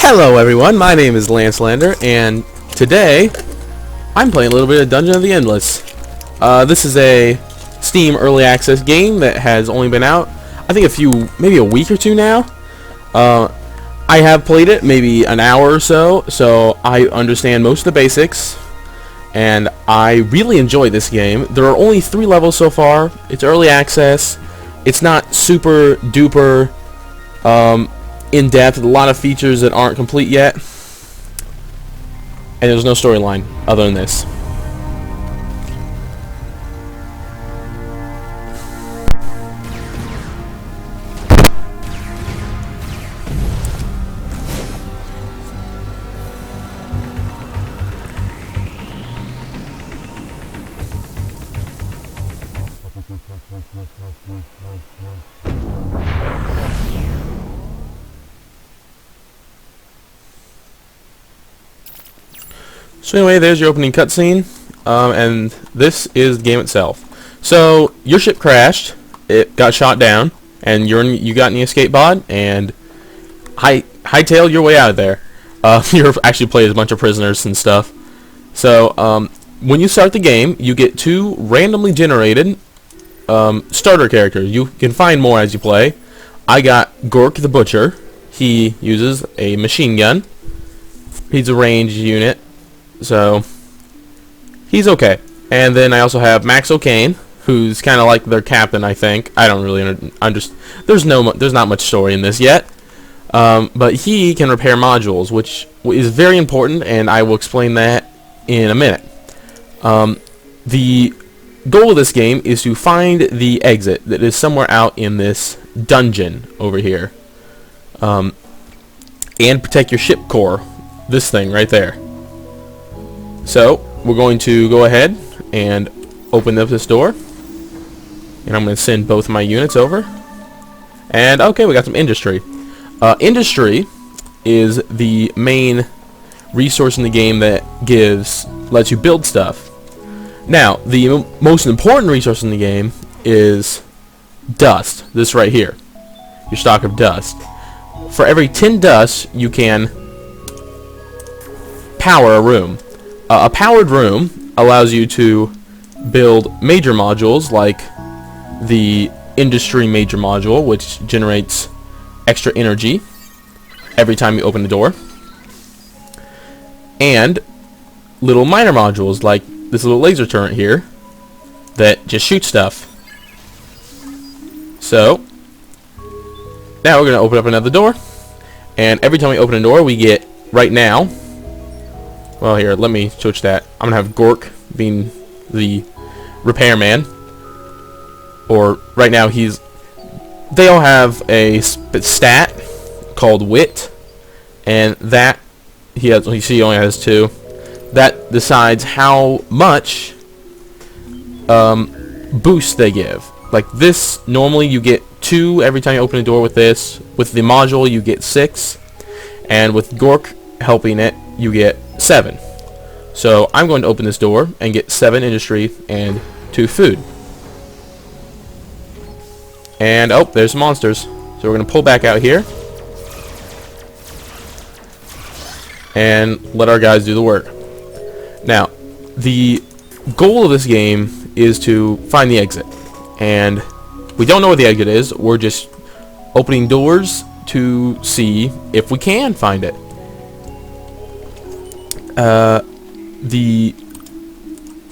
Hello everyone, my name is LanceLander, and today I'm playing a little bit of Dungeon of the Endless. This is a Steam Early Access game that has only been out, I think maybe a week or two now. I have played it maybe an hour or so I understand most of the basics, and I really enjoy this game. There are only 3 levels so far. It's Early Access. It's not super duper in-depth, a lot of features that aren't complete yet, and there's no storyline other than this. So anyway, there's your opening cutscene, and this is the game itself. So your ship crashed, it got shot down, and you got in the escape pod, and hightailed your way out of there. You're actually playing as a bunch of prisoners and stuff. So when you start the game, you get 2 randomly generated starter characters. You can find more as you play. I got Gork the Butcher. He uses a machine gun. He's a ranged unit, so he's okay. And then I also have Max O'Kane, who's kind of like their captain, I think. I don't really understand. There's not much story in this yet. But he can repair modules, which is very important, and I will explain that in a minute. The goal of this game is to find the exit that is somewhere out in this dungeon over here, and protect your ship core, this thing right there. So we're going to go ahead and open up this door, and I'm going to send both my units over. And okay, we got some industry. Industry is the main resource in the game that lets you build stuff. Now, the most important resource in the game is dust. This right here, your stock of dust. For every 10 dust, you can power a room. A powered room allows you to build major modules, like the industry major module, which generates extra energy every time you open the door, and little minor modules like this little laser turret here that just shoots stuff. So now we're going to open up another door, and every time we open a door we get, right now, well, here, let me switch that. I'm going to have Gork being the repairman, or right now they all have a stat called wit, and that he only has 2. That decides how much boost they give. Like this, normally you get 2 every time you open a door with this. With the module you get 6, and with Gork helping it you get 7. So I'm going to open this door and get 7 industry and 2 food. And oh, there's some monsters. So we're going to pull back out here and let our guys do the work. Now, the goal of this game is to find the exit, and we don't know where the exit is. We're just opening doors to see if we can find it.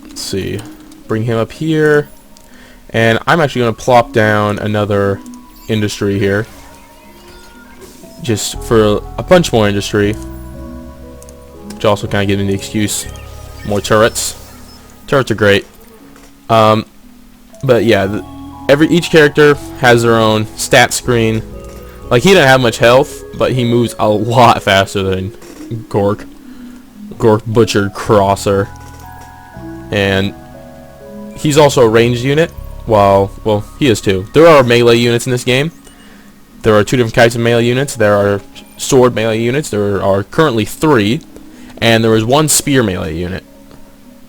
Let's see, bring him up here, and I'm actually going to plop down another industry here, just for a bunch more industry, which also kind of gives me the excuse. More turrets. Turrets are great. But yeah, each character has their own stat screen. Like, he doesn't have much health, but he moves a lot faster than Gork Butcher Crosser. And he's also a ranged unit. Well, he is too. There are melee units in this game. There are 2 different types of melee units. There are sword melee units. There are currently 3. And there is 1 spear melee unit.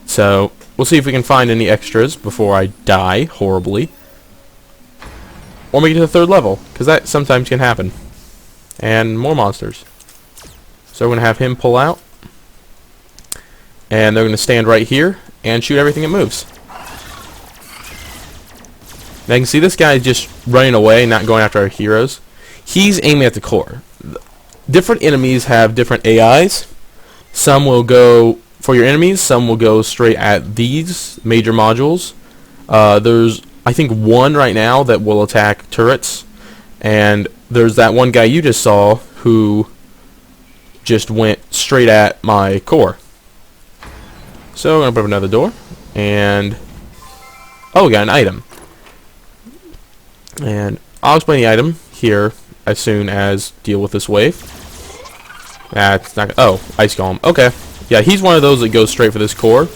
So we'll see if we can find any extras before I die horribly. Or make it to the 3rd level, because that sometimes can happen. And more monsters. So we're going to have him pull out. And they're going to stand right here and shoot everything that moves. Now you can see this guy is just running away, not going after our heroes. He's aiming at the core. Different enemies have different AIs. Some will go for your enemies, some will go straight at these major modules. There's, I think, one right now that will attack turrets. And there's that one guy you just saw who just went straight at my core. So we're going to put up another door. And oh, we got an item. And I'll explain the item here as soon as deal with this wave. That's not. Oh, Ice Golem. Okay. Yeah, he's one of those that goes straight for this core.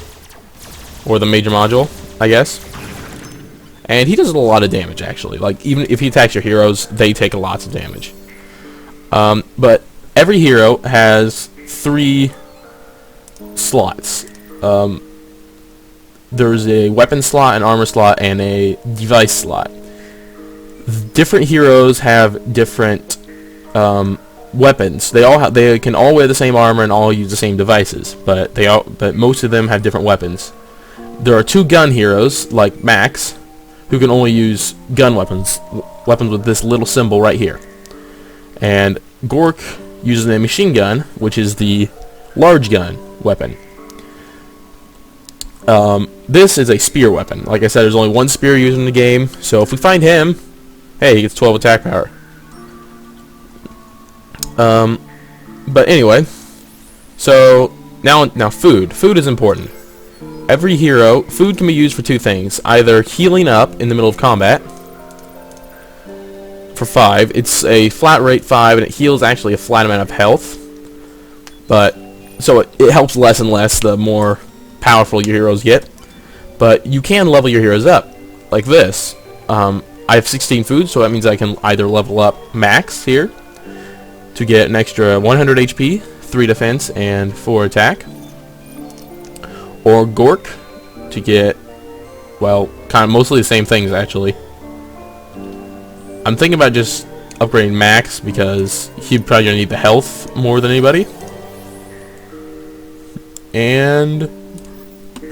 Or the major module, I guess. And he does a lot of damage, actually. Like, even if he attacks your heroes, they take lots of damage. But every hero has 3 slots. There's a weapon slot, an armor slot, and a device slot. Different heroes have different weapons. They can all wear the same armor and all use the same devices, but most of them have different weapons. There are 2 gun heroes like Max, who can only use gun weapons with this little symbol right here. And Gork uses a machine gun, which is the large gun weapon. This is a spear weapon. Like I said, there's only 1 spear used in the game, so if we find him, hey, he gets 12 attack power. But anyway, so now food. Food is important. Every hero, food can be used for 2 things. Either healing up in the middle of combat, for 5. It's a flat rate 5, and it heals actually a flat amount of health. But, so it helps less and less the more powerful your heroes get. But you can level your heroes up, like this. I have 16 food, so that means I can either level up Max here, to get an extra 100 HP, 3 defense, and 4 attack. Or Gork to get, well, kind of mostly the same things, actually. I'm thinking about just upgrading Max because he's probably going to need the health more than anybody. And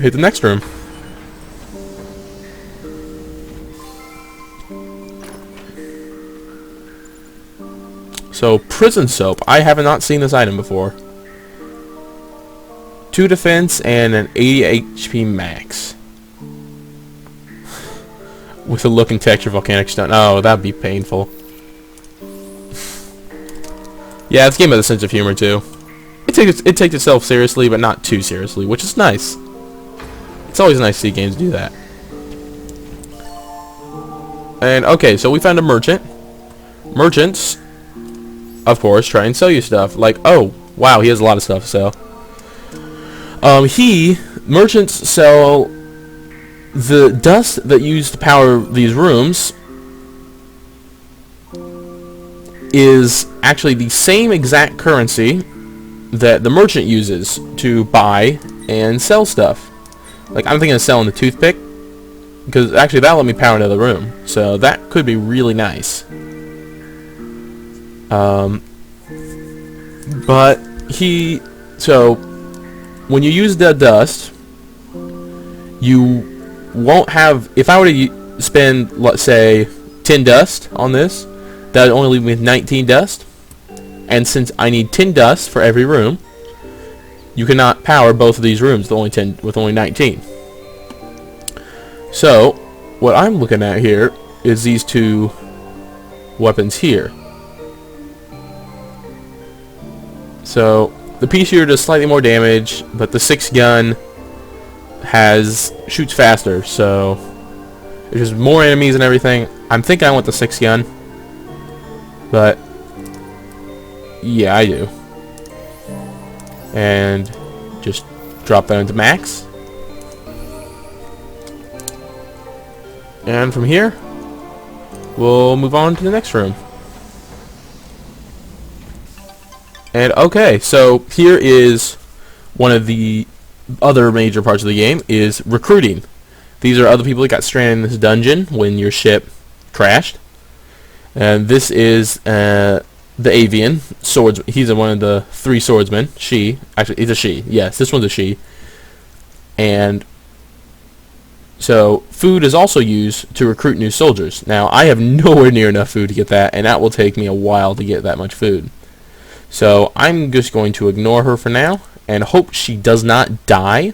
hit the next room. So, Prison Soap. I have not seen this item before. 2 defense and an 80 HP max. With a look and texture volcanic stone. Oh, that'd be painful. Yeah, this game has a sense of humor too. It takes itself seriously, but not too seriously, which is nice. It's always nice to see games do that. And okay, so we found a merchant. Merchants, of course, try and sell you stuff. Like, oh, wow, he has a lot of stuff to sell. Merchants sell the dust that used to power these rooms is actually the same exact currency that the merchant uses to buy and sell stuff. Like, I'm thinking of selling the toothpick, because actually that'll let me power another room, so that could be really nice. So when you use the dust, you won't have, if I were to spend, let's say, 10 dust on this, that would only leave me with 19 dust. And since I need 10 dust for every room, you cannot power both of these rooms with only 19. So, what I'm looking at here is these 2 weapons here. So, the pea shooter does slightly more damage, but the 6 gun shoots faster, so there's just more enemies and everything. I'm thinking I want the 6 gun, but yeah, I do. And just drop that into max. And from here, we'll move on to the next room. And okay, so here is one of the other major parts of the game, is recruiting. These are other people that got stranded in this dungeon when your ship crashed. And this is the the avian swords. He's one of the 3 swordsmen. She, actually, it's a she. Yes, this one's a she. And so food is also used to recruit new soldiers. Now I have nowhere near enough food to get that, and that will take me a while to get that much food. So I'm just going to ignore her for now and hope she does not die,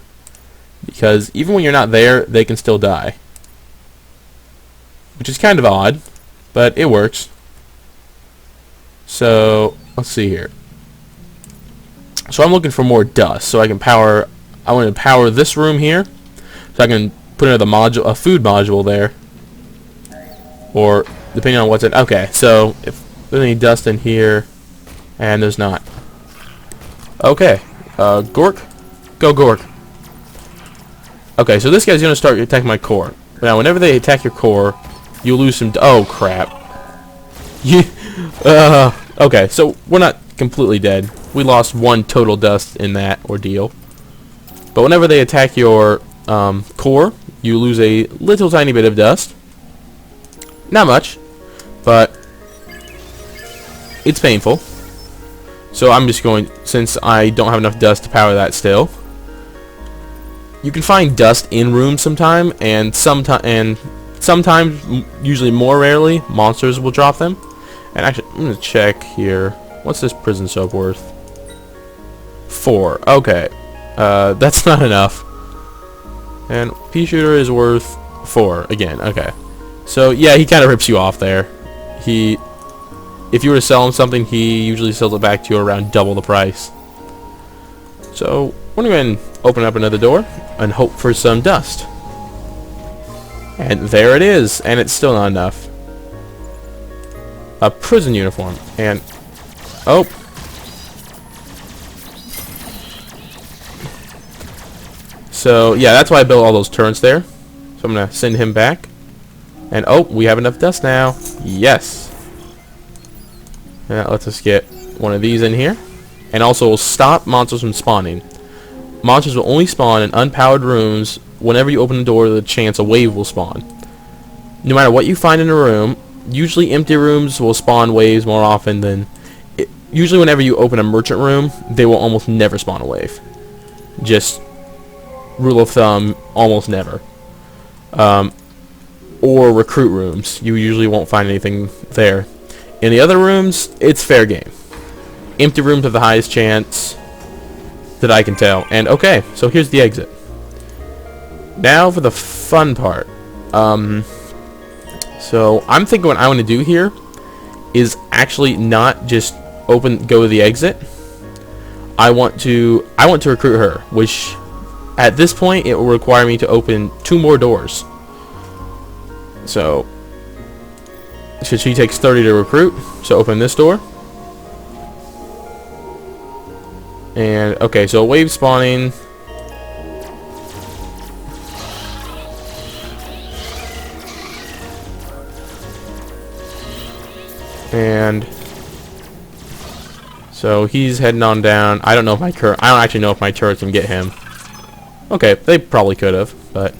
because even when you're not there, they can still die, which is kind of odd, but it works. So let's see here. So I'm looking for more dust so I can power. I want to power this room here so I can put another module, a food module there, or depending on what's in. Okay, so if there's any dust in here, and there's not. Okay, Gork, go Gork. Okay, so this guy's gonna start attacking my core. Now, whenever they attack your core, you lose some. Oh crap! You. Okay, so we're not completely dead. We lost 1 total dust in that ordeal. But whenever they attack your core, you lose a little tiny bit of dust. Not much, but it's painful. So I'm just going, since I don't have enough dust to power that still. You can find dust in rooms sometime, and sometimes, usually more rarely, monsters will drop them. And actually, I'm gonna check here. What's this prison soap worth? 4. Okay. That's not enough. And pea shooter is worth 4 again. Okay. So yeah, he kind of rips you off there. If you were to sell him something, he usually sells it back to you around double the price. So we're gonna go ahead and open up another door and hope for some dust. And there it is, and it's still not enough. A prison uniform, and oh. So yeah, that's why I built all those turrets there. So I'm gonna send him back. And oh, we have enough dust now. Yes. And that lets us get one of these in here. And also will stop monsters from spawning. Monsters will only spawn in unpowered rooms. Whenever you open the door, the chance a wave will spawn. No matter what you find in a room, usually empty rooms will spawn waves more often than... Usually whenever you open a merchant room, they will almost never spawn a wave. Just rule of thumb, almost never. Or recruit rooms, you usually won't find anything there. In the other rooms, it's fair game. Empty rooms have the highest chance that I can tell. And okay, so here's the exit. Now for the fun part. So I'm thinking what I want to do here is actually not just go to the exit. I want to recruit her, which at this point it will require me to open 2 more doors. So she takes 30 to recruit, so open this door. And okay, so wave spawning. And so he's heading on down. I don't actually know if my turrets can get him. Okay, they probably could have, but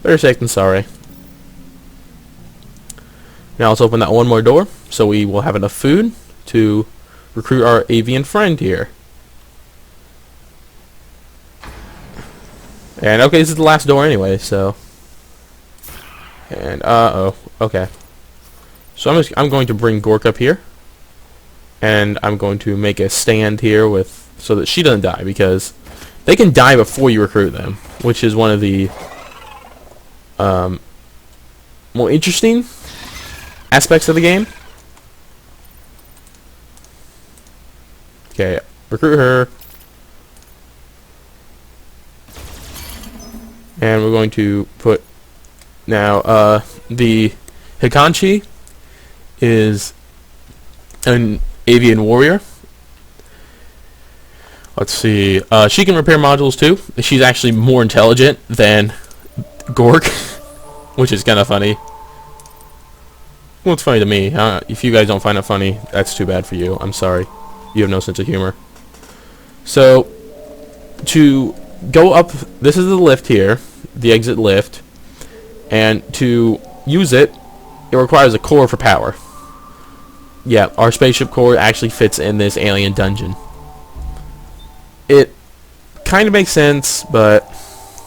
better safe than sorry. Now let's open that 1 more door, so we will have enough food to recruit our avian friend here. And okay, this is the last door anyway, so. And okay. So I'm going to bring Gork up here, and I'm going to make a stand here so that she doesn't die, because they can die before you recruit them, which is one of the more interesting aspects of the game. Okay, recruit her, and we're going to put now the Hikanchi is an avian warrior. Let's see. She can repair modules too. She's actually more intelligent than Gork, which is kind of funny. Well, it's funny to me. If you guys don't find it funny, that's too bad for you. I'm sorry. You have no sense of humor. So, to go up, this is the lift here, the exit lift, and to use it, it requires a core for power. yeah, our spaceship core actually fits in this alien dungeon. It kind of makes sense, but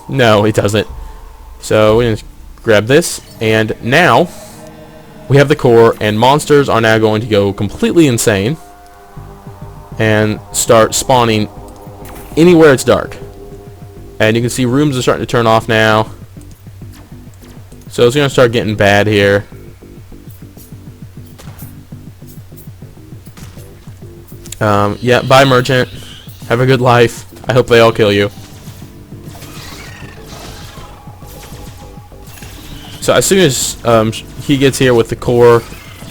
no, it doesn't. So we're going to grab this, and now we have the core, and monsters are now going to go completely insane and start spawning anywhere it's dark. And you can see rooms are starting to turn off now. So it's going to start getting bad here. Yeah, bye merchant. Have a good life. I hope they all kill you. So as soon as he gets here with the core,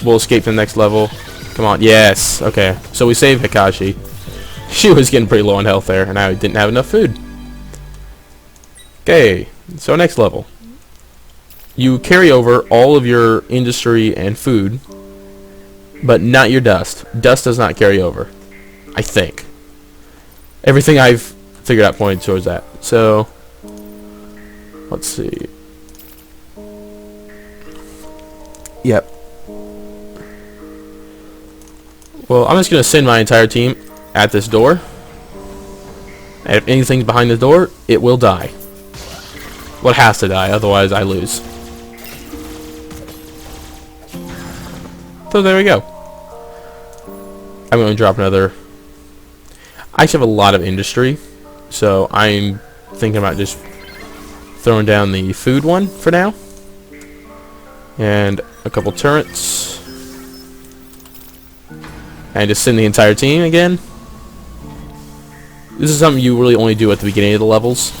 we'll escape to the next level. Come on. Yes. Okay. So we saved Hikashi. She was getting pretty low on health there, and I didn't have enough food. Okay. So next level. You carry over all of your industry and food, but not your dust. Dust does not carry over, I think. Everything I've figured out pointed towards that. So, let's see. Yep. Well, I'm just going to send my entire team at this door. And if anything's behind the door, it will die. Well, it has to die, otherwise I lose. So there we go. I'm going to drop another. I actually have a lot of industry, so I'm thinking about just throwing down the food one for now. And a couple turrets. And just send the entire team again. This is something you really only do at the beginning of the levels.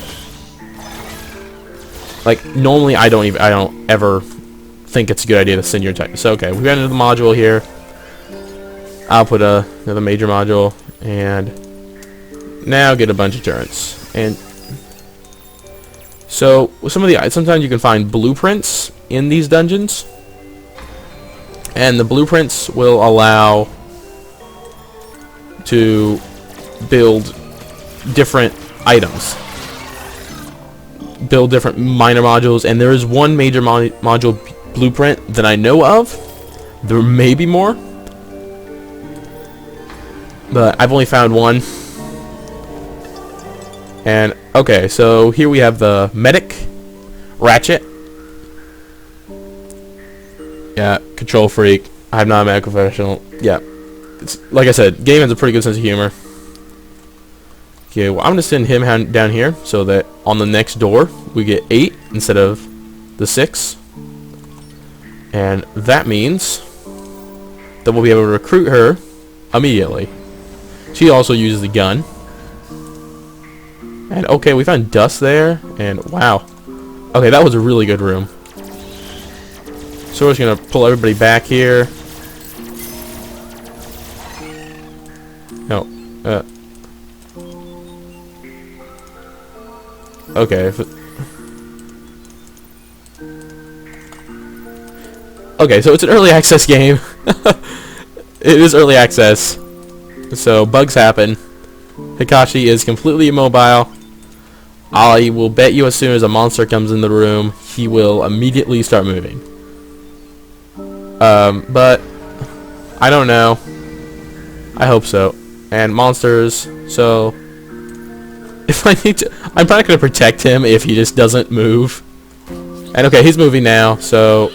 Like, normally I don't ever think it's a good idea to send your entire. So okay, we've got another module here. I'll put another major module, and now get a bunch of turrets. And so some of the sometimes you can find blueprints in these dungeons, and the blueprints will allow to build different items, build different minor modules, and there is one major module blueprint that I know of. There may be more, but I've only found one. And okay, so here we have the medic, ratchet. Yeah, control freak. I'm not a medical professional. Yeah, it's like I said, game has a pretty good sense of humor. Okay, well, I'm gonna send him down here so that on the next door we get 8 instead of the 6, and that means that we'll be able to recruit her immediately. She also uses the gun. And okay, we found dust there, and wow. Okay, that was a really good room. So we're just gonna pull everybody back here. No. Okay. Okay, so it's an early access game. It is early access. So bugs happen. Hikashi is completely immobile. I will bet you as soon as a monster comes in the room, he will immediately start moving. But I don't know. I hope so. And monsters, so if I need to, I'm not going to protect him if he just doesn't move. And okay, he's moving now, so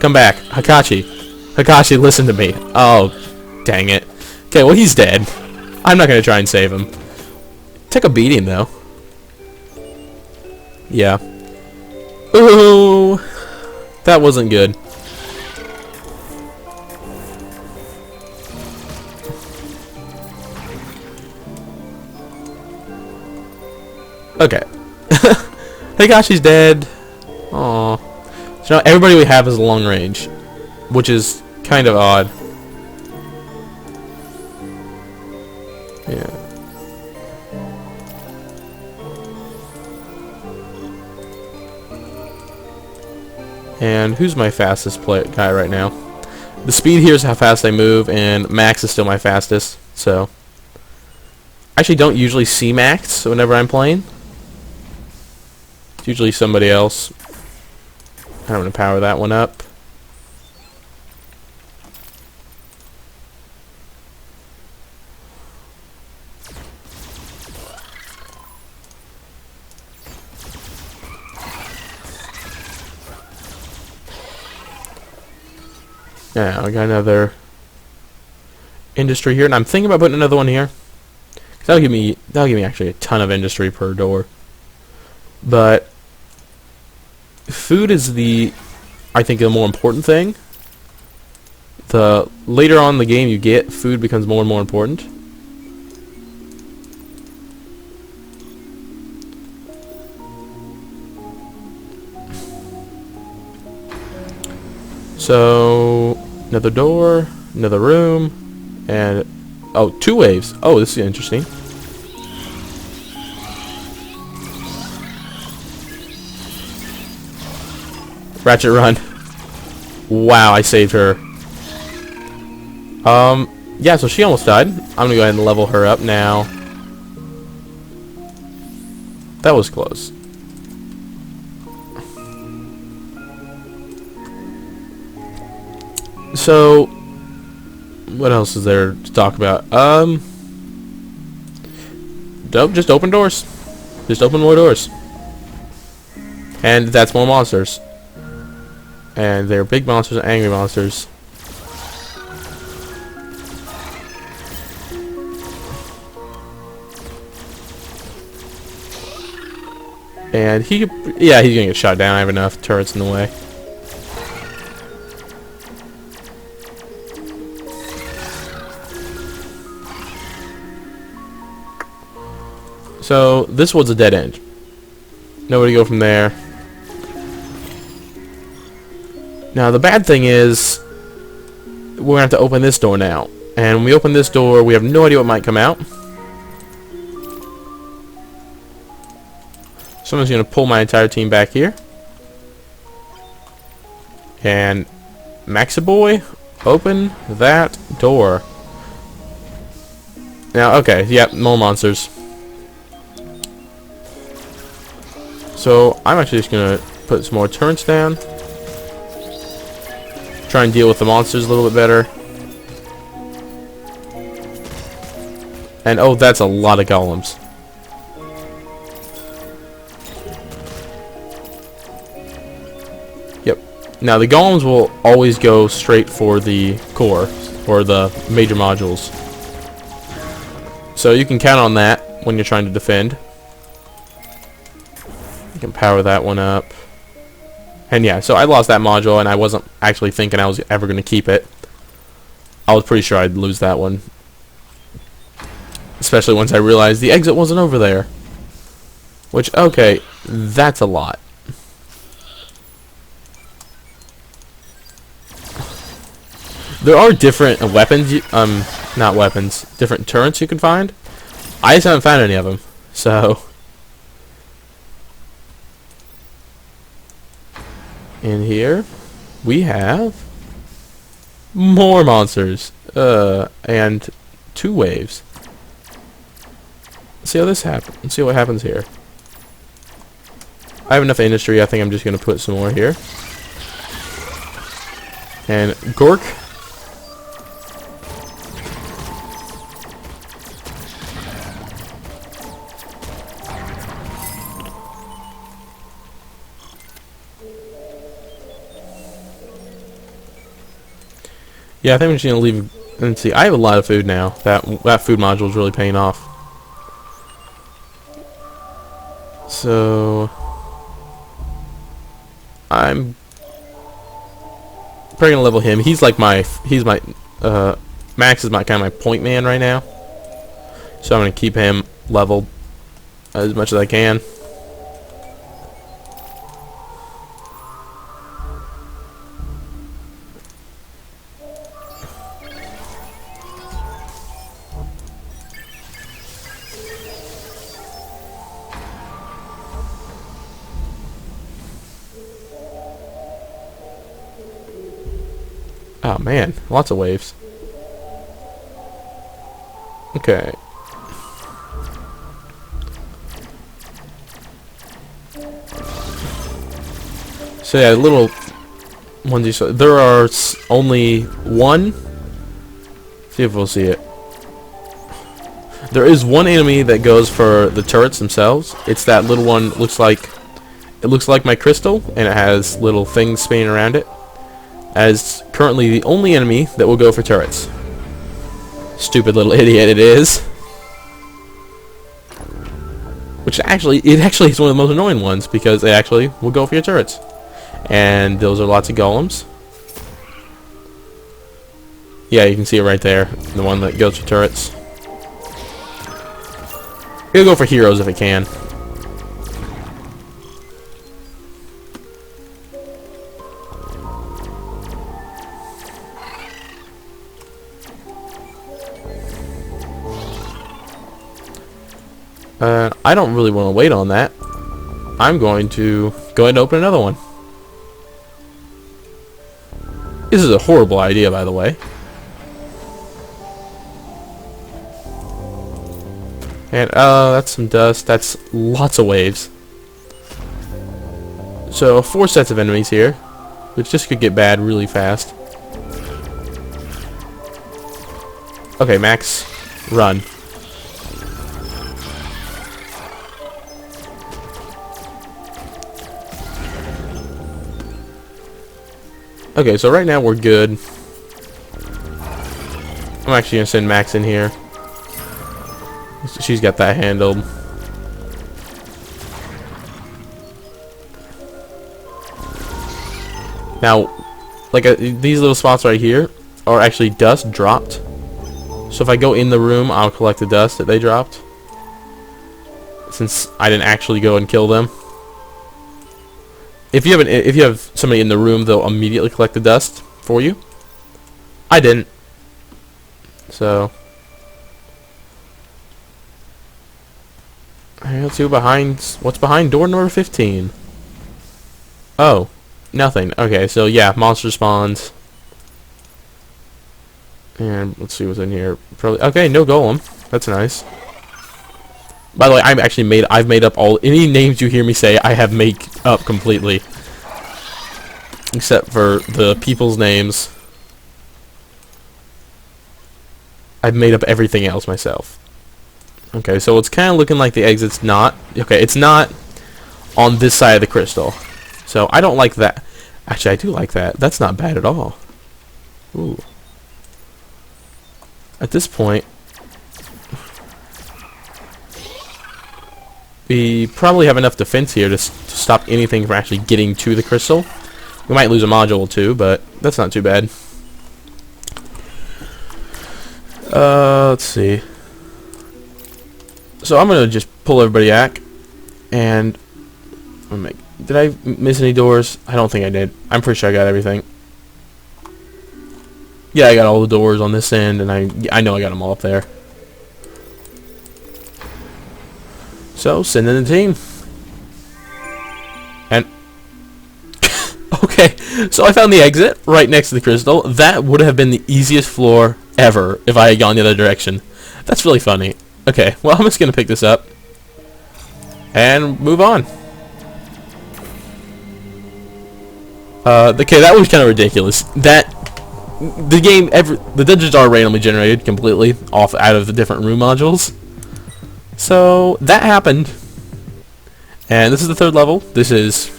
come back. Hikashi. Hikashi, listen to me. Oh, dang it. Okay, well, he's dead. I'm not going to try and save him. Took a beating, though. Yeah. Ooh. That wasn't good. Okay. Hikashi's dead. Aww. So now everybody we have is long range, which is kind of odd. Yeah. And who's my fastest guy right now? The speed here is how fast I move, and Max is still my fastest. So I actually don't usually see Max whenever I'm playing. It's usually somebody else. I'm going to power that one up. Now I got another industry here, and I'm thinking about putting another one here. That'll give me actually a ton of industry per door. But food is I think the more important thing. The later on in the game you get, food becomes more and more important. So another door, another room, and oh, 2 waves. Oh, this is interesting. Ratchet run. Wow, I saved her. Yeah, so she almost died. I'm gonna go ahead and level her up now. That was close. So, what else is there to talk about? Just open doors. Just open more doors. And that's more monsters. And they're big monsters and angry monsters. And he's gonna get shot down. I have enough turrets in the way. So this was a dead end. Nobody go from there. Now the bad thing is we're gonna have to open this door now. And when we open this door, we have no idea what might come out. So I'm just gonna pull my entire team back here. And Maxiboy, open that door. Now, okay, yep, more monsters. So I'm actually just gonna put some more turrets down. Try and deal with the monsters a little bit better. And oh, that's a lot of golems. Yep. Now the golems will always go straight for the core or the major modules. So you can count on that when you're trying to defend. You can power that one up. And yeah, so I lost that module, and I wasn't actually thinking I was ever going to keep it. I was pretty sure I'd lose that one. Especially once I realized the exit wasn't over there. Which, okay, that's a lot. There are different weapons, not weapons, different turrets you can find. I just haven't found any of them, so... In here, we have more monsters, and 2 waves. Let's see how this happens. Let's see what happens here. I have enough industry. I think I'm just gonna put some more here. And Gork. Yeah, I think I'm just gonna leave. And see, I have a lot of food now. That food module is really paying off. So I'm probably gonna level him. He's like my Max is my kind of my point man right now. So I'm gonna keep him leveled as much as I can. Oh man, lots of waves. Okay. So yeah, little ones you saw. There are only one. See if we'll see it. There is one enemy that goes for the turrets themselves. It's that little one. It looks like my crystal, and it has little things spinning around it. as currently the only enemy that will go for turrets. Stupid little idiot it is. Which actually is one of the most annoying ones, because they actually will go for your turrets. And those are lots of golems. Yeah, you can see it right there. The one that goes for turrets. It'll go for heroes if it can. I don't really want to wait on that. I'm going to go ahead and open another one. This is a horrible idea, by the way. And, that's some dust. That's lots of waves. So, 4 sets of enemies here, which just could get bad really fast. Okay, Max, run. Okay, so right now we're good. I'm actually gonna send Max in here. She's got that handled. Now, like these little spots right here are actually dust dropped. So if I go in the room, I'll collect the dust that they dropped. Since I didn't actually go and kill them. If you have somebody in the room, they'll immediately collect the dust for you. I didn't. So, okay, let's see what's behind door number 15. Oh, nothing. Okay, so yeah, monster spawns. And let's see what's in here. Probably okay, no golem. That's nice. By the way, I've made up any names you hear me say, I have made up completely. Except for the people's names. I've made up everything else myself. Okay, so it's kind of looking like the exit's not. Okay, it's not on this side of the crystal. So I don't like that. Actually, I do like that. That's not bad at all. Ooh. At this point, we probably have enough defense here to stop anything from actually getting to the crystal. We might lose a module or two, but that's not too bad. Let's see. So I'm gonna just pull everybody back, and did I miss any doors? I don't think I did. I'm pretty sure I got everything. Yeah, I got all the doors on this end, and I know I got them all up there. So, send in the team. And okay, so I found the exit right next to the crystal. That would have been the easiest floor ever if I had gone the other direction. That's really funny. Okay, well, I'm just going to pick this up and move on. Okay, that was kind of ridiculous. The dungeons are randomly generated completely out of the different room modules. So that happened, and this is the 3rd level. This is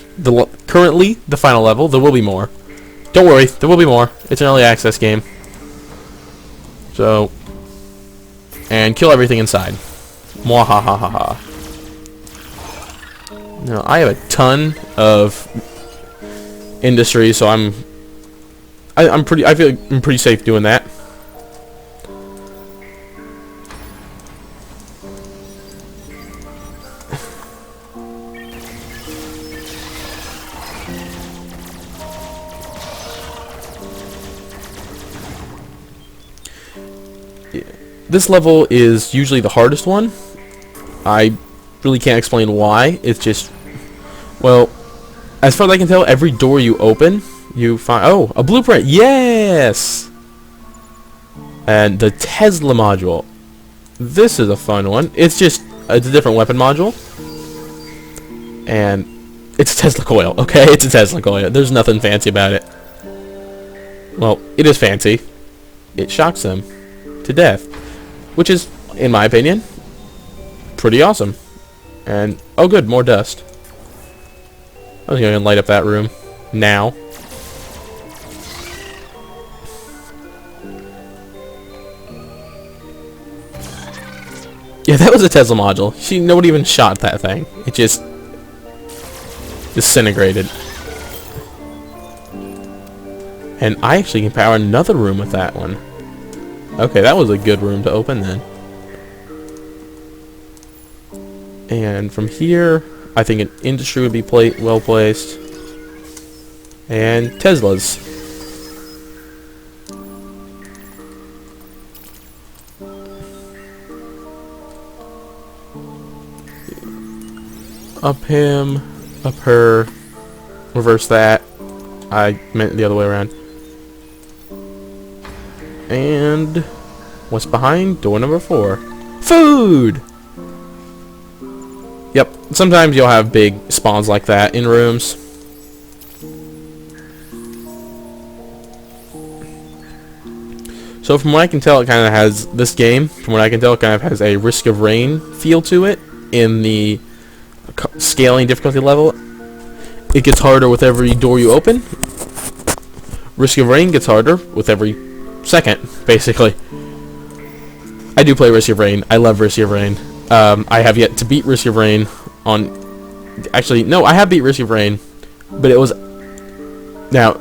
currently the final level. There will be more. Don't worry, there will be more. It's an early access game. So, and kill everything inside. Mwahahaha. Now I have a ton of industry, so I feel like I'm pretty safe doing that. This level is usually the hardest one. I really can't explain why. It's just, well, as far as I can tell, every door you open, you find, oh, a blueprint, yes! And the Tesla module. This is a fun one. It's a different weapon module. And it's a Tesla coil, okay? It's a Tesla coil. There's nothing fancy about it. Well, it is fancy. It shocks them to death. Which is, in my opinion, pretty awesome. And, oh good, more dust. I was going to light up that room. Now. Yeah, that was a Tesla module. Nobody even shot that thing. It just disintegrated. And I actually can power another room with that one. Okay, that was a good room to open then. And from here, I think an industry would be well placed. And Teslas. Up him, up her, reverse that. I meant the other way around. And what's behind door number 4? Food! Yep, sometimes you'll have big spawns like that in rooms. So from what I can tell, it kind of has, this game, from what I can tell, it kind of has a Risk of Rain feel to it in the scaling difficulty level. It gets harder with every door you open. Risk of Rain gets harder with every second, basically. I do play Risk of Rain. I love Risk of Rain. I have yet to beat Risk of Rain on... Actually, no, I have beat Risk of Rain, but it was... Now,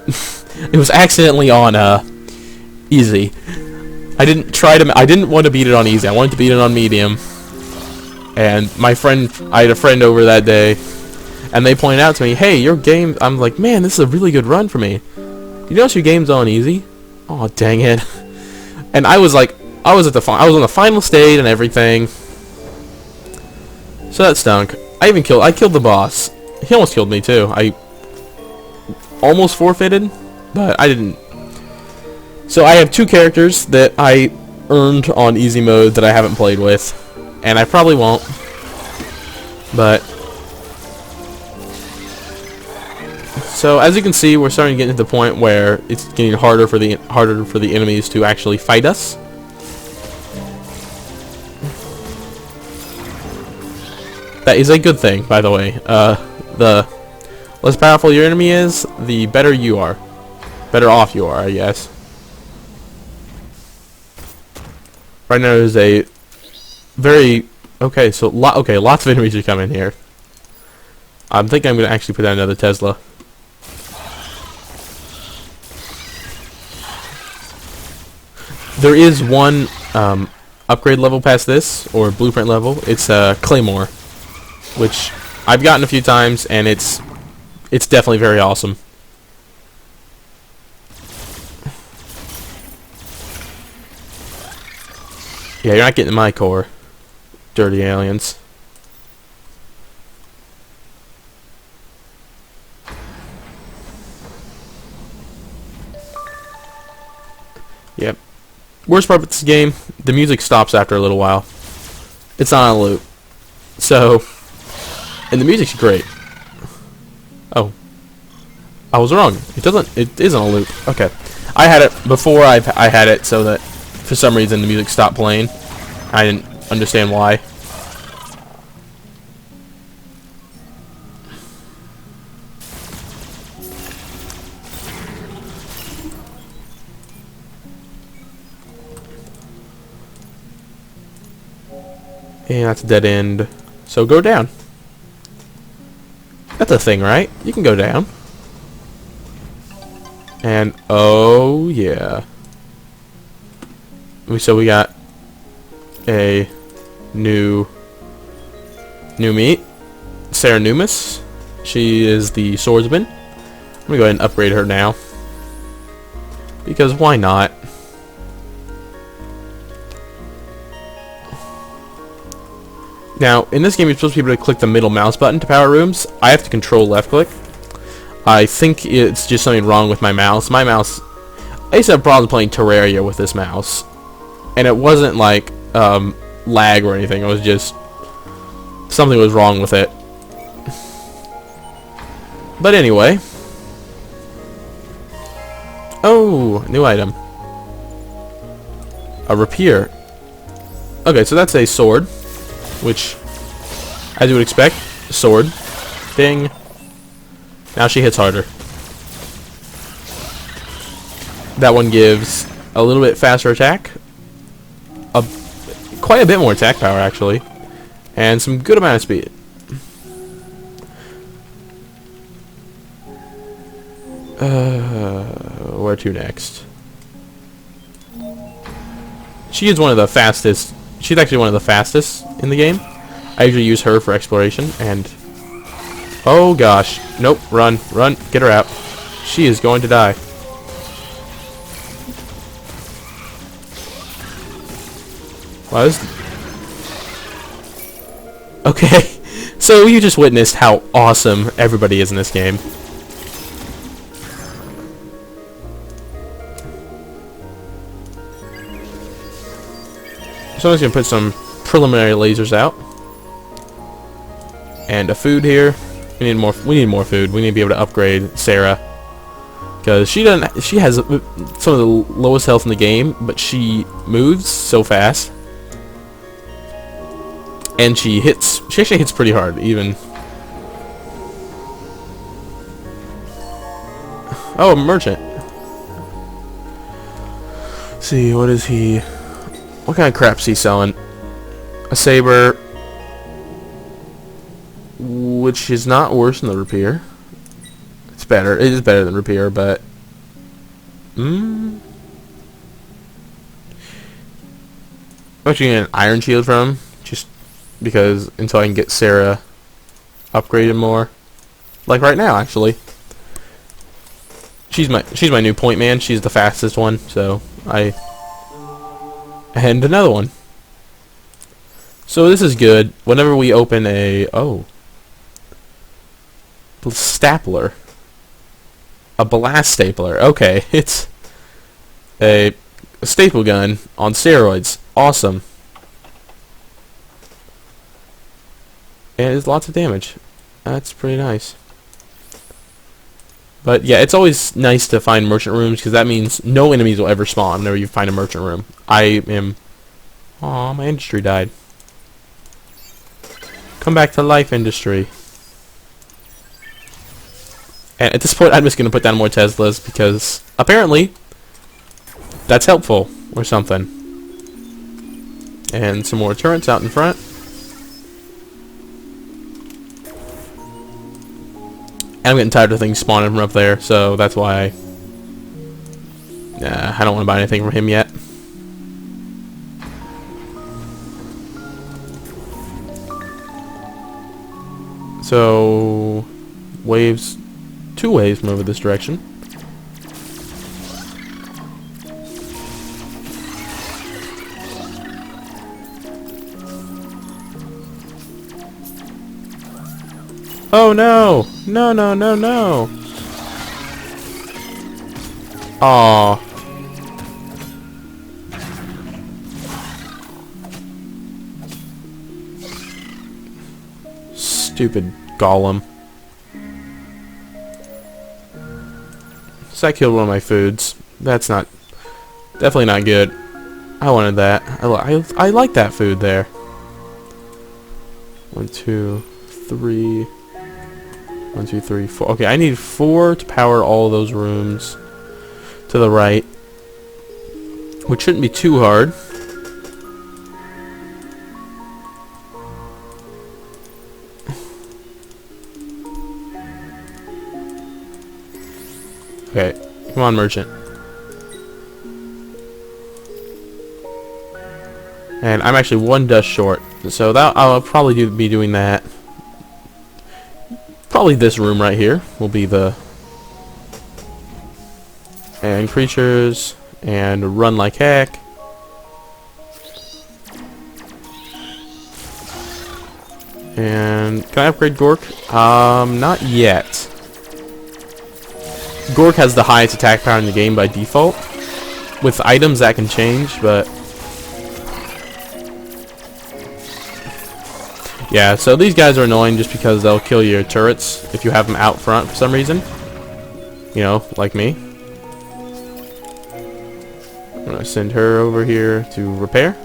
it was accidentally on easy. I didn't want to beat it on easy. I wanted to beat it on medium. And my friend... I had a friend over that day, and they pointed out to me, hey, your game... I'm like, man, this is a really good run for me. You notice your game's on easy? Oh, dang it. And I was like... I was on the final stage and everything. So that stunk. I killed the boss. He almost killed me too. I almost forfeited, but I didn't. So I have 2 characters that I earned on easy mode that I haven't played with, and I probably won't. But so as you can see, we're starting to get to the point where it's getting harder for the enemies to actually fight us. That is a good thing, by the way. The less powerful your enemy is, the better you are. Better off you are, I guess. Right now there's a very... Okay, so lots of enemies are coming here. I'm thinking I'm going to actually put down another Tesla. There is one upgrade level past this, or blueprint level. It's Claymore, which I've gotten a few times, and it's definitely very awesome. Yeah, you're not getting my core, dirty aliens. Yep. Worst part of this game, the music stops after a little while. It's not on a loop. So... And the music's great. Oh. I was wrong. It is on a loop. Okay. I had it before I had it so that for some reason the music stopped playing. I didn't understand why. And that's a dead end. So go down. That's a thing, right? You can go down. And oh yeah. So we got a new meat, Sarah Numis. She is the swordsman. I'm gonna go ahead and upgrade her now, because why not? Now, in this game, you're supposed to be able to click the middle mouse button to power rooms. I have to control left click. I think it's just something wrong with my mouse. My mouse... I used to have problems playing Terraria with this mouse. And it wasn't like lag or anything. It was just... something was wrong with it. But anyway. Oh, new item. A rapier. Okay, so that's a sword. Which, as you would expect, sword. Ding. Now she hits harder. That one gives a little bit faster attack. quite a bit more attack power actually, and some good amount of speed. Where to next? She is one of the fastest. She's actually one of the fastest in the game. I usually use her for exploration, and oh gosh, nope, run, get her out. She is going to die. Wow, this... Okay, so you just witnessed how awesome everybody is in this game. So I'm just gonna put some preliminary lasers out, and a food here. We need more. We need more food. We need to be able to upgrade Sarah, because she doesn't. She has some of the lowest health in the game, but she moves so fast, and she hits. She actually hits pretty hard, even. Oh, a merchant. Let's see, what is he? What kind of crap's he selling? A saber, which is not worse than the rapier. It's better. It is better than rapier, but I'm actually getting an iron shield from him, just because until I can get Sarah upgraded more. Like right now, actually. She's my new point man. She's the fastest one, so and another one. So this is good. Whenever we open a stapler, a blast stapler. Okay, it's a staple gun on steroids. Awesome. And it's lots of damage. That's pretty nice. But yeah, it's always nice to find merchant rooms, because that means no enemies will ever spawn whenever you find a merchant room. I am... Aw, my industry died. Come back to life, industry. And at this point, I'm just going to put down more Teslas, because apparently that's helpful or something. And some more turrets out in front. I'm getting tired of things spawning from up there, so that's why I don't want to buy anything from him yet. So, waves, 2 waves move in this direction. Oh no! No, no, no, no! Aww. Stupid golem. So I killed one of my foods. That's not... Definitely not good. I wanted that. I like that food there. 1, 2, 3... 1, 2, 3, 4. Okay, I need 4 to power all those rooms to the right, which shouldn't be too hard. Okay, come on, merchant. And I'm actually 1 dust short, so that I'll probably be doing that. Probably this room right here will be the... And creatures, and run like heck. And can I upgrade Gork? Not yet. Gork has the highest attack power in the game by default. With items that can change, but... Yeah, so these guys are annoying just because they'll kill your turrets if you have them out front for some reason. You know, like me. I'm gonna send her over here to repair.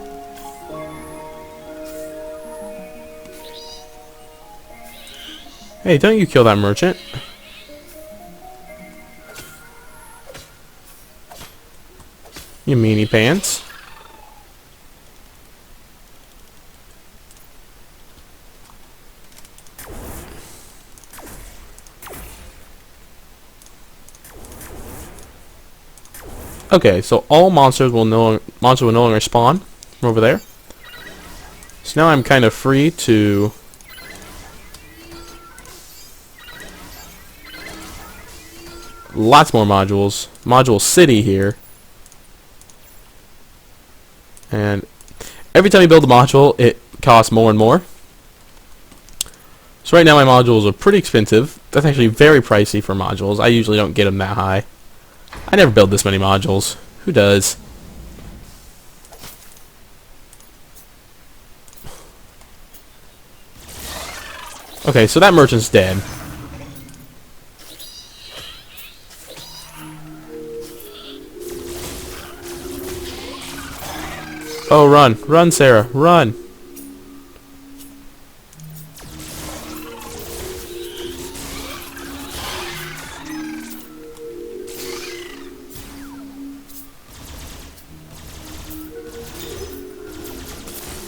Hey, don't you kill that merchant. You meanie pants. Okay, so all monsters will no longer spawn from over there. So now I'm kind of free to lots more modules. Module City here. And every time you build a module, it costs more and more. So right now my modules are pretty expensive. That's actually very pricey for modules. I usually don't get them that high. I never build this many modules. Who does? Okay, so that merchant's dead. Oh, run. Run, Sarah. Run.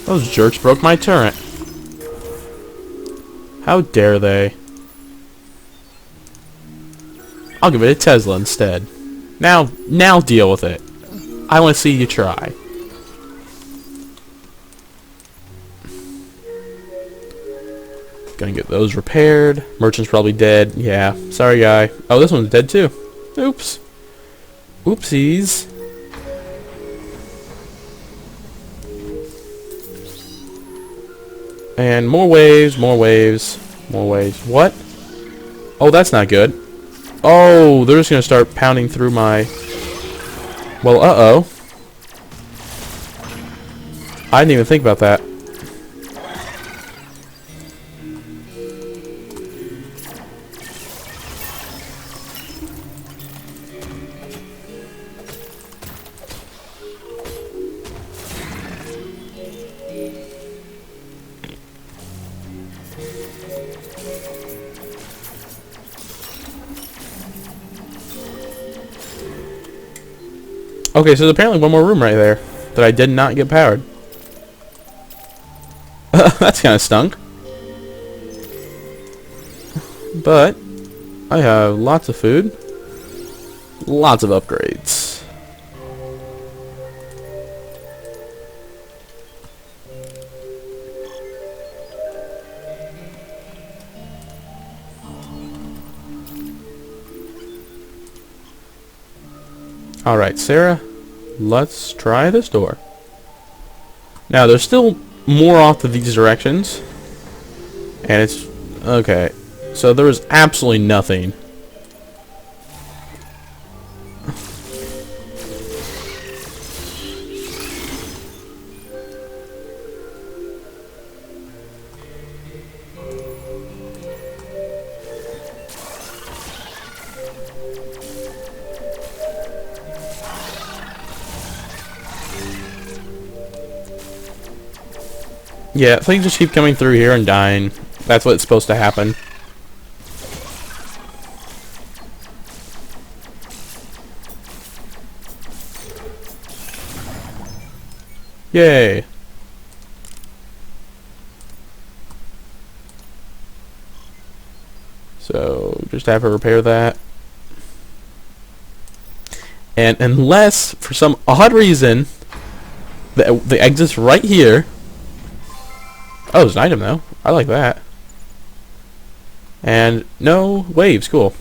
Those jerks broke my turret. How dare they? I'll give it a Tesla instead. Now deal with it. I want to see you try. Gonna get those repaired. Merchant's probably dead. Yeah, sorry guy. Oh, this one's dead too. Oops. Oopsies. And more waves, more waves, more waves. What? Oh, that's not good. Oh, they're just gonna start pounding through my... Well, uh-oh. I didn't even think about that. Okay, so there's apparently one more room right there that I did not get powered. That's kind of stunk. But I have lots of food, lots of upgrades. Alright, Sarah, let's try this door. Now, there's still more off to these directions. And it's... Okay. So there was absolutely nothing. Yeah, things just keep coming through here and dying. That's what's supposed to happen. Yay! So, just have her repair that. And unless, for some odd reason, the exit's right here. Oh, there's an item though. I like that. And no waves, cool.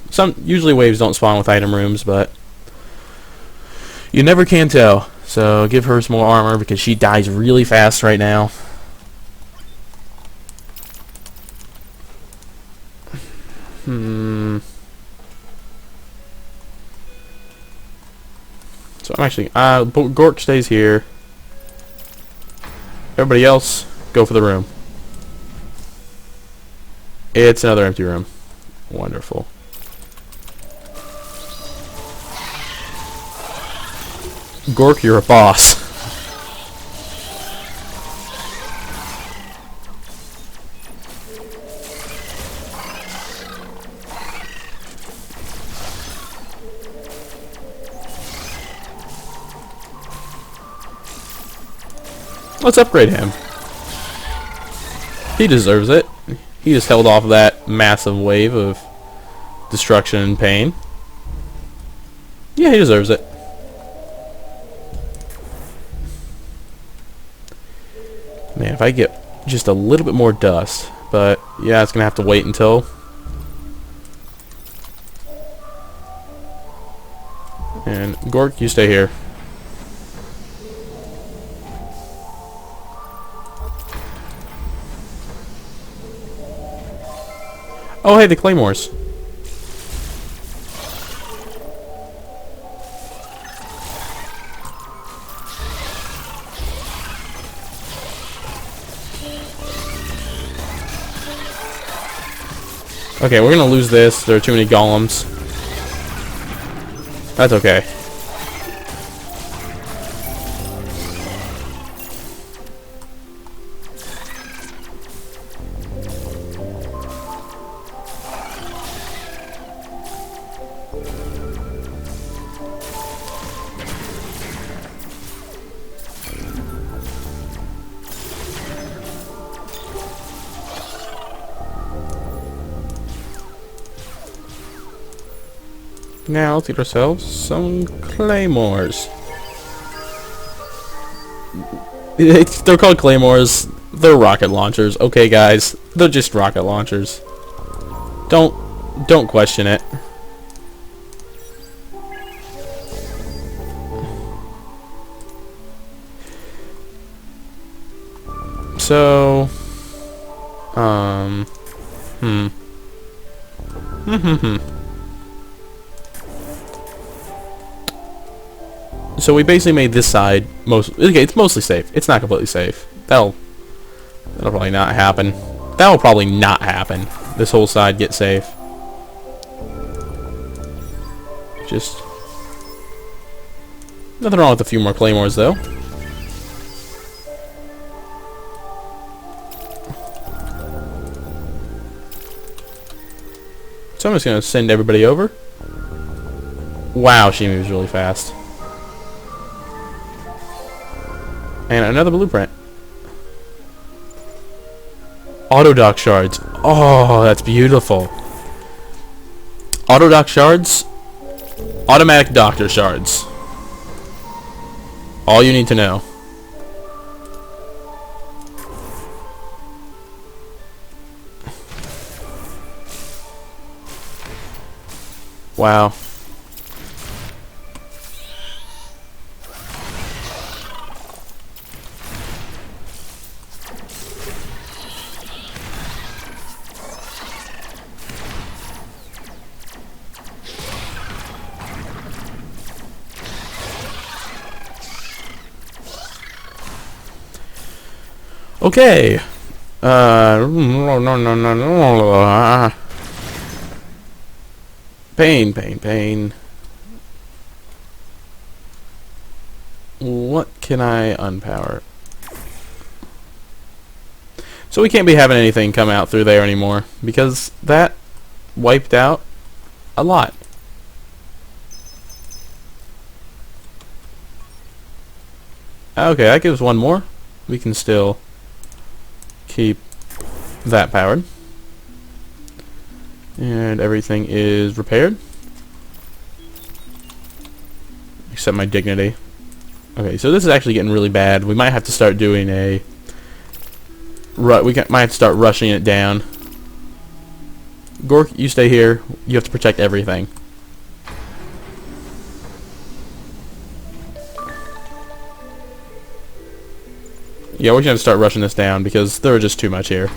Usually waves don't spawn with item rooms, but you never can tell. So give her some more armor because she dies really fast right now. So I'm actually Gork stays here. Everybody else go for the room. It's another empty room. Wonderful. Gork, you're a boss. Let's upgrade him. He deserves it. He just held off that massive wave of destruction and pain. Yeah, he deserves it. I get just a little bit more dust. But yeah, it's gonna have to wait until. And Gork, you stay here. Oh hey, the claymores. Okay, we're gonna lose this. There are too many golems. That's okay. Now let's get ourselves some claymores. They're called claymores. They're rocket launchers. Okay, guys, they're just rocket launchers. Don't question it. So, So we basically made this side it's mostly safe. It's not completely safe. That'll probably not happen. That'll probably not happen. This whole side gets safe. Just nothing wrong with a few more claymores though. So I'm just gonna send everybody over. Wow, she moves really fast. And another blueprint. Auto dock shards. Oh, that's beautiful. Auto dock shards. Automatic doctor shards. All you need to know. Wow. Okay. Pain. What can I unpower? So we can't be having anything come out through there anymore because that wiped out a lot. Okay, that gives one more. We can still keep that powered. And everything is repaired. Except my dignity. Okay, so this is actually getting really bad. We might have to start doing a... might have to start rushing it down. Gork, you stay here. You have to protect everything. Yeah, we're going to start rushing this down because there are just too much here.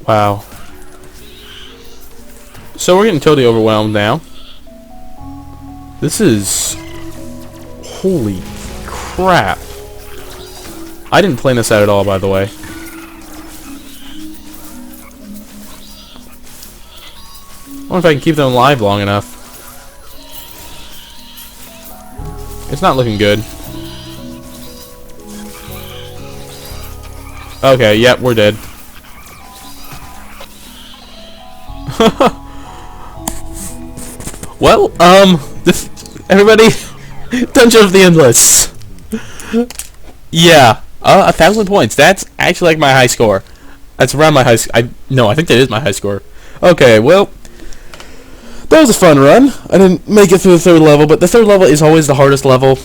Wow. So we're getting totally overwhelmed now. This is... holy crap. I didn't plan this out at all, by the way. I wonder if I can keep them alive long enough. It's not looking good. Okay, yep, we're dead. Well, everybody, Dungeon of the Endless. Yeah, 1,000 points. That's actually like my high score. That's around my high. No, I think that is my high score. Okay, well, that was a fun run. I didn't make it through the 3rd level, but the 3rd level is always the hardest level.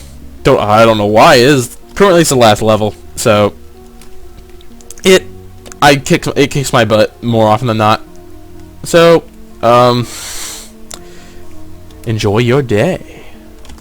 I don't know why it is. Currently, it's the last level, so it kicks my butt more often than not. So, enjoy your day.